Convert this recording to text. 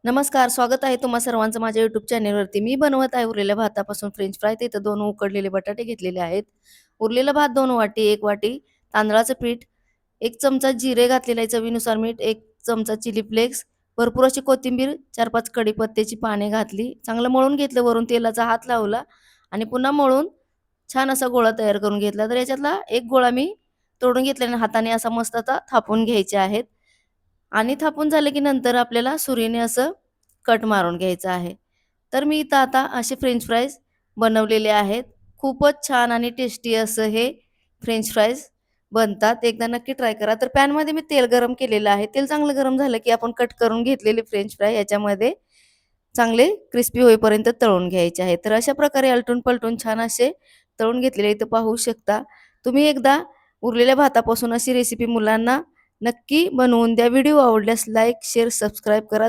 नमस्कार, स्वागत आहे तुम्हा सर्वांचं माझ्या YouTube चॅनेलवरती. मी बनवत आहे उरलेल्या भातापासून फ्रेंच फ्राय. तर इथं 2 उकडलेले बटाटे घेतलेले आहेत. उरलेला भात 2 वाटी, 1 वाटी तांदळाचं पीठ, 1 चमचा जिरे घातलेले आहे, चवीनुसार मीठ, 1 चमचा चिली फ्लेक्स, भरपूर अशी कोथिंबीर, 4-5 कढीपत्त्याची पाने घातली. चांगलं मळून घेतलं, वरून तेलाचा हात लावला आणि पुन्हा मळून छान असा गोळा तयार करून घेतला. तर याच्यातला एक गोळा मी तोडून घेतल्याने हाताने असा मस्त आता थापून घ्यायचे आहेत. आणि थापून झालं की नंतर आपल्याला सुरीने असं कट मारून घ्यायचं आहे. तर मी इथं आता असे फ्रेंच फ्राईज बनवलेले आहेत. खूपच छान आणि टेस्टी असं हे फ्रेंच फ्राईज बनतात. एकदा नक्की ट्राय करा. तर पॅनमध्ये मी तेल गरम केलेलं आहे. तेल चांगलं गरम झालं की आपण कट करून घेतलेले फ्रेंच फ्राय याच्यामध्ये चांगले क्रिस्पी होईपर्यंत तळून घ्यायचे आहेत. तर अशा प्रकारे आलटून-पलटून छान असे तळून घेतलेले इथं पाहू शकता. तुम्ही एकदा उरलेल्या भातापासून अशी रेसिपी मुलांना नक्की बनवून द्या. व्हिडिओ आवडल्यास लाईक, शेअर, सबस्क्राईब करा.